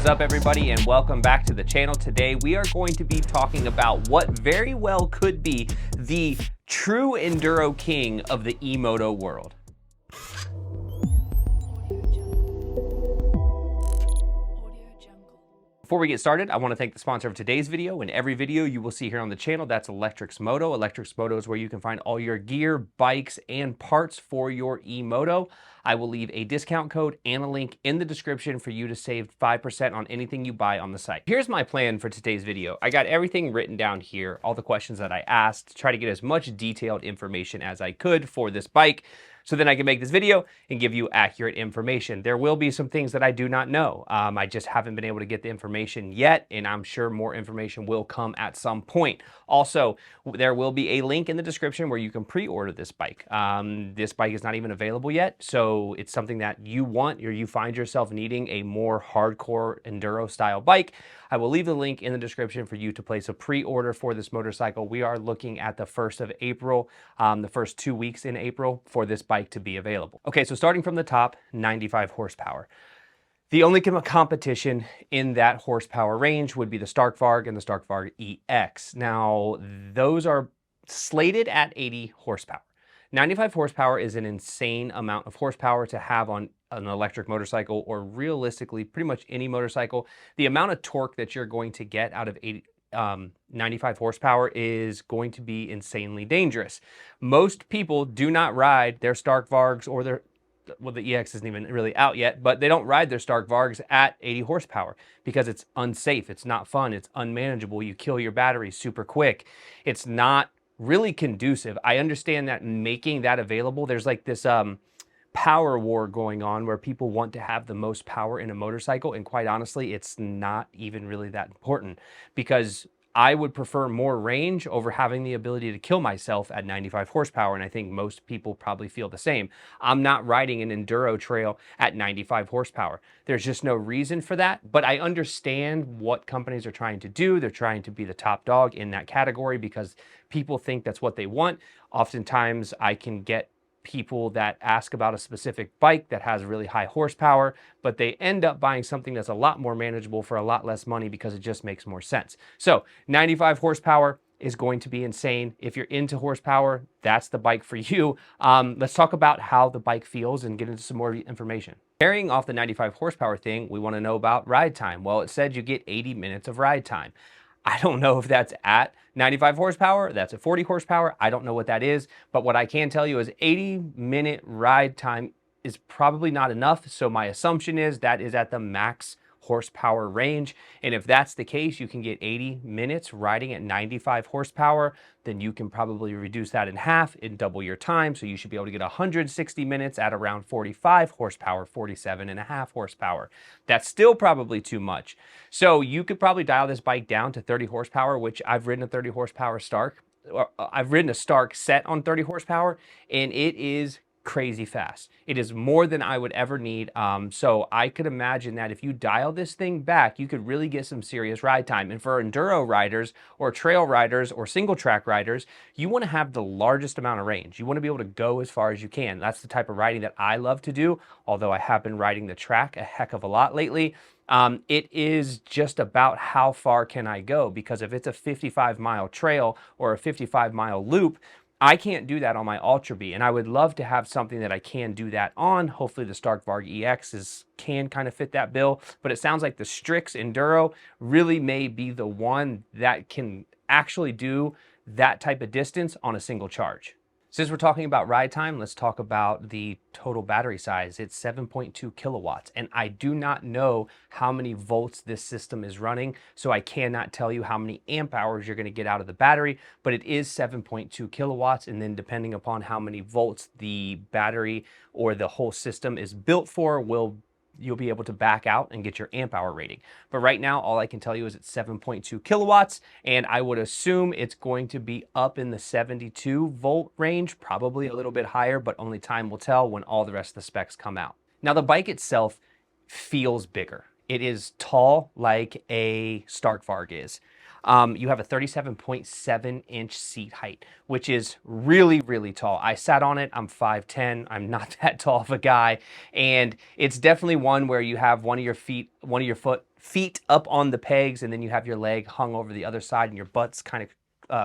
is up, everybody, and welcome back to the channel. Today we are going to be talking about what very well could be the true enduro king of the E-Moto world. Before we get started, I want to thank the sponsor of today's video. In every video you will see here on the channel, that's Strix Moto. Strix Moto is where you can find all your gear, bikes, and parts for your E-Moto. I will leave a discount code and a link in the description for you to save 5% on anything you buy on the site. Here's my plan for today's video. I got everything written down here, all the questions that I asked, to try to get as much detailed information as I could for this bike, so then I can make this video and give you accurate information. There will be some things that I do not know. I just haven't been able to get the information yet, and I'm sure more information will come at some point. Also, there will be a link in the description where you can pre-order this bike. This bike is not even available yet, so it's something that you want or you find yourself needing a more hardcore enduro style bike. I will leave the link in the description for you to place a pre-order for this motorcycle. We are looking at the 1st of April, the first 2 weeks in April for this bike to be available. Okay, so starting from the top, 95 horsepower. The only competition in that horsepower range would be the Stark Varg and the Stark Varg EX. Now, those are slated at 80 horsepower. 95 horsepower is an insane amount of horsepower to have on an electric motorcycle, or realistically pretty much any motorcycle. The amount of torque that you're going to get out of 95 horsepower is going to be insanely dangerous. Most people do not ride their Stark Vargs or their, well, the EX isn't even really out yet, but they don't ride their Stark Vargs at 80 horsepower because it's unsafe, it's not fun, it's unmanageable, you kill your battery super quick. It's not really conducive. I understand that making that available, there's like this power war going on where people want to have the most power in a motorcycle, and quite honestly, it's not even really that important, because I would prefer more range over having the ability to kill myself at 95 horsepower, and I think most people probably feel the same. I'm not riding an enduro trail at 95 horsepower. There's just no reason for that, but I understand what companies are trying to do. They're trying to be the top dog in that category because people think that's what they want. Oftentimes, I can get people that ask about a specific bike that has really high horsepower, but they end up buying something that's a lot more manageable for a lot less money because it just makes more sense. So 95 horsepower is going to be insane. If you're into horsepower, that's the bike for you. Let's talk about how the bike feels and get into some more information. Carrying off the 95 horsepower thing, we want to know about ride time. Well, it said you get 80 minutes of ride time. I don't know if that's at 95 horsepower, that's at 40 horsepower. I don't know what that is, but what I can tell you is 80-minute ride time is probably not enough. So my assumption is that is at the max horsepower range. And if that's the case, you can get 80 minutes riding at 95 horsepower, then you can probably reduce that in half and double your time. So you should be able to get 160 minutes at around 45 horsepower, 47.5 horsepower. That's still probably too much. So you could probably dial this bike down to 30 horsepower, which I've ridden a 30 horsepower Stark. I've ridden a Stark set on 30 horsepower, and it is crazy fast. It is more than I would ever need. So I could imagine that if you dial this thing back, you could really get some serious ride time. And for enduro riders or trail riders or single track riders, you want to have the largest amount of range. You want to be able to go as far as you can. That's the type of riding that I love to do, although I have been riding the track a heck of a lot lately. It is just about how far can I go, because if it's a 55-mile trail or a 55-mile loop, I can't do that on my Ultra B, and I would love to have something that I can do that on. Hopefully the Stark Varg EX can kind of fit that bill, but it sounds like the Strix Enduro really may be the one that can actually do that type of distance on a single charge. Since we're talking about ride time, let's talk about the total battery size. It's 7.2 kilowatts, and I do not know how many volts this system is running, so I cannot tell you how many amp hours you're going to get out of the battery, but it is 7.2 kilowatts, and then depending upon how many volts the battery or the whole system is built for, you'll be able to back out and get your amp hour rating. But right now, all I can tell you is it's 7.2 kilowatts, and I would assume it's going to be up in the 72 volt range, probably a little bit higher, but only time will tell when all the rest of the specs come out. Now, the bike itself feels bigger. It is tall like a Stark Varg is. You have a 37.7-inch seat height, which is really, really tall. I sat on it. I'm 5'10". I'm not that tall of a guy. And it's definitely one where you have one of your feet up on the pegs, and then you have your leg hung over the other side, and your butt's kind of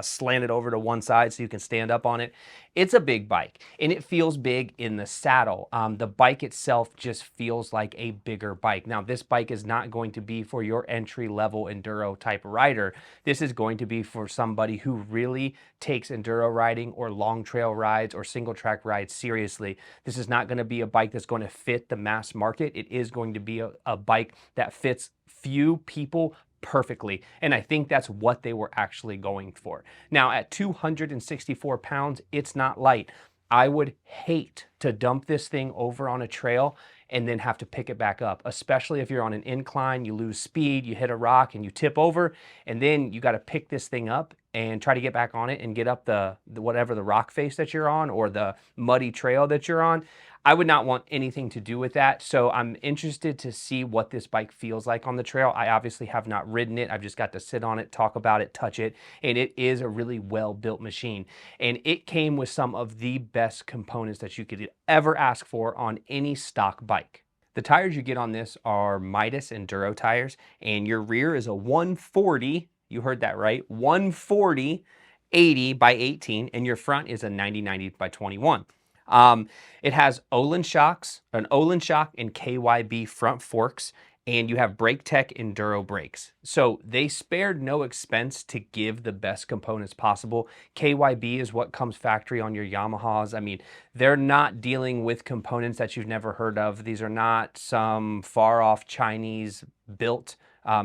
slanted over to one side so you can stand up on it. It's a big bike, and it feels big in the saddle. The bike itself just feels like a bigger bike. Now, this bike is not going to be for your entry-level enduro type rider. This is going to be for somebody who really takes enduro riding or long trail rides or single track rides seriously. This is not going to be a bike that's going to fit the mass market. It is going to be a bike that fits few people perfectly. And I think that's what they were actually going for. Now, at 264 pounds, it's not light. I would hate to dump this thing over on a trail and then have to pick it back up, especially if you're on an incline, you lose speed, you hit a rock and you tip over, and then you got to pick this thing up and try to get back on it and get up the whatever the rock face that you're on or the muddy trail that you're on. I would not want anything to do with that. So I'm interested to see what this bike feels like on the trail. I obviously have not ridden it. I've just got to sit on it, talk about it, touch it, and it is a really well-built machine. And it came with some of the best components that you could ever ask for on any stock bike. The tires you get on this are Midas Enduro tires, and your rear is a 140, you heard that right, 140 80 by 18, and your front is a 90/90 by 21. It has Olin shocks, an Olin shock and KYB front forks, and you have BrakeTech Enduro brakes. So they spared no expense to give the best components possible. KYB is what comes factory on your Yamahas. I mean, they're not dealing with components that you've never heard of. These are not some far off Chinese built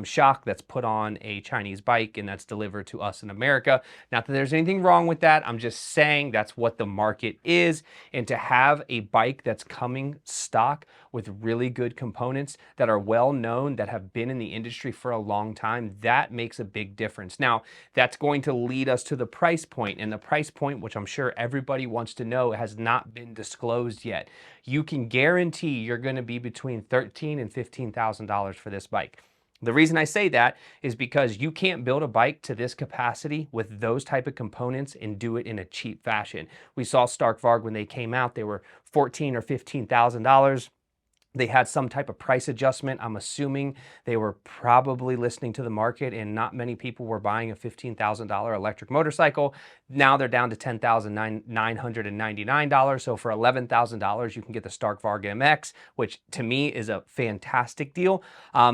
shock that's put on a Chinese bike and that's delivered to us in America. Not that there's anything wrong with that. I'm just saying that's what the market is. And to have a bike that's coming stock with really good components that are well known, that have been in the industry for a long time, that makes a big difference. Now, that's going to lead us to the price point, and the price point, which I'm sure everybody wants to know, has not been disclosed yet. You can guarantee you're going to be between $13,000 and $15,000 for this bike. The reason I say that is because you can't build a bike to this capacity with those type of components and do it in a cheap fashion. We saw Stark Varg when they came out, they were $14,000 or $15,000. They had some type of price adjustment. I'm assuming they were probably listening to the market and not many people were buying a $15,000 electric motorcycle. Now they're down to $10,999. So for $11,000, you can get the Stark Varg MX, which to me is a fantastic deal.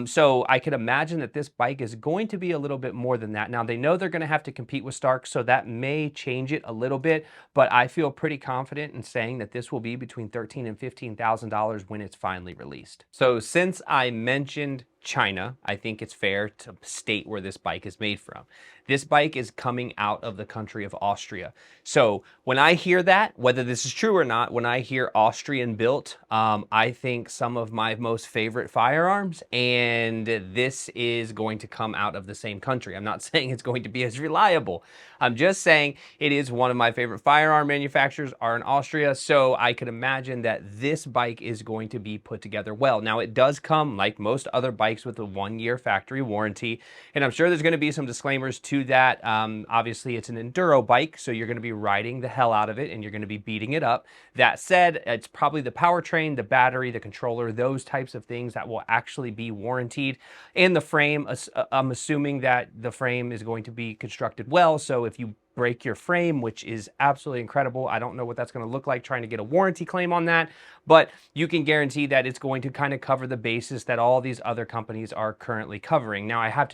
So I could imagine that this bike is going to be a little bit more than that. Now they know they're going to have to compete with Stark, so that may change it a little bit, but I feel pretty confident in saying that this will be between $13,000 and $15,000 when it's finally released. So since I mentioned China, I think it's fair to state where this bike is made from. This bike is coming out of the country of Austria. So when I hear that, whether this is true or not, when I hear Austrian built, I think some of my most favorite firearms, and this is going to come out of the same country. I'm not saying it's going to be as reliable. I'm just saying it is one of my favorite firearm manufacturers are in Austria, so I could imagine that this bike is going to be put together well. Now it does come, like most other bikes, with a 1-year factory warranty, and I'm sure there's going to be some disclaimers to that. Obviously it's an enduro bike, so you're going to be riding the hell out of it and you're going to be beating it up. That said, it's probably the powertrain, the battery, the controller, those types of things that will actually be warranted. And the frame, I'm assuming that the frame is going to be constructed well, so if you break your frame, which is absolutely incredible, I don't know what that's going to look like trying to get a warranty claim on that, but you can guarantee that it's going to kind of cover the basis that all these other companies are currently covering. Now I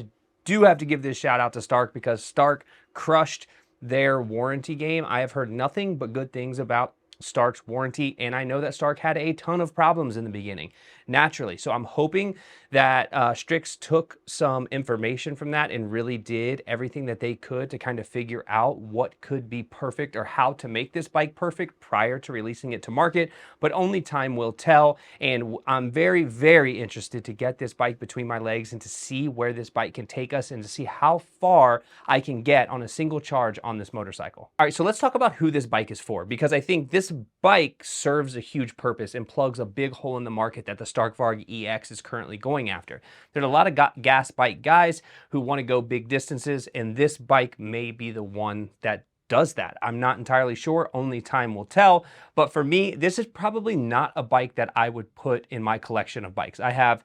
do have to give this shout out to Stark, because Stark crushed their warranty game. I have heard nothing but good things about Stark's warranty, and I know that Stark had a ton of problems in the beginning, naturally. So I'm hoping that Strix took some information from that and really did everything that they could to kind of figure out what could be perfect or how to make this bike perfect prior to releasing it to market, but only time will tell. And I'm very, very interested to get this bike between my legs and to see where this bike can take us and to see how far I can get on a single charge on this motorcycle. All right, so let's talk about who this bike is for, because I think this this bike serves a huge purpose and plugs a big hole in the market that the Stark Varg EX is currently going after. There's a lot of gas bike guys who want to go big distances, and this bike may be the one that does that. I'm not entirely sure, only time will tell, but for me, this is probably not a bike that I would put in my collection of bikes. I have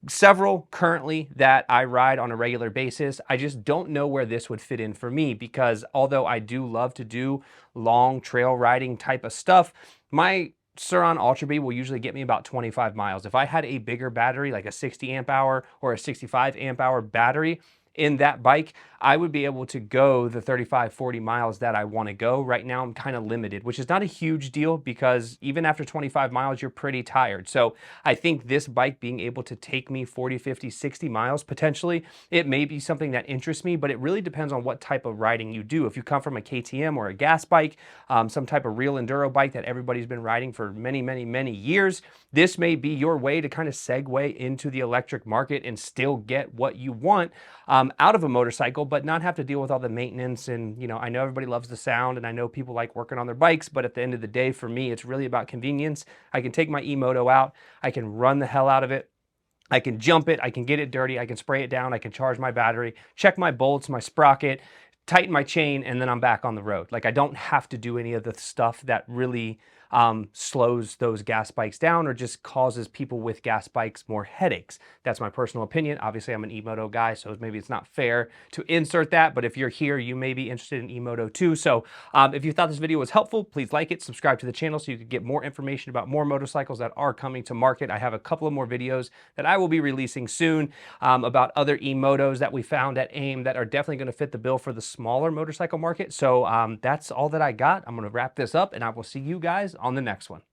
several currently that I ride on a regular basis. I just don't know where this would fit in for me, because although I do love to do long trail riding type of stuff, my Sur-Ron Ultra B will usually get me about 25 miles. If I had a bigger battery, like a 60 amp hour or a 65 amp hour battery in that bike, I would be able to go the 35, 40 miles that I want to go. Right now, I'm kind of limited, which is not a huge deal, because even after 25 miles, you're pretty tired. So I think this bike being able to take me 40, 50, 60 miles potentially, it may be something that interests me, but it really depends on what type of riding you do. If you come from a KTM or a gas bike, some type of real enduro bike that everybody's been riding for many, many, many years, this may be your way to kind of segue into the electric market and still get what you want out of a motorcycle, but not have to deal with all the maintenance. And, you know, I know everybody loves the sound, and I know people like working on their bikes, but at the end of the day, for me, it's really about convenience. I can take my E-Moto out, I can run the hell out of it, I can jump it, I can get it dirty, I can spray it down, I can charge my battery, check my bolts, my sprocket, tighten my chain, and then I'm back on the road. Like, I don't have to do any of the stuff that really slows those gas bikes down or just causes people with gas bikes more headaches. That's my personal opinion. Obviously, I'm an E-Moto guy, so maybe it's not fair to insert that, but if you're here, you may be interested in E-Moto too. So if you thought this video was helpful, please like it, subscribe to the channel so you can get more information about more motorcycles that are coming to market. I have a couple of more videos that I will be releasing soon about other E-Motos that we found at AIM that are definitely going to fit the bill for the smaller motorcycle market. So that's all that I got. I'm going to wrap this up, and I will see you guys on the next one.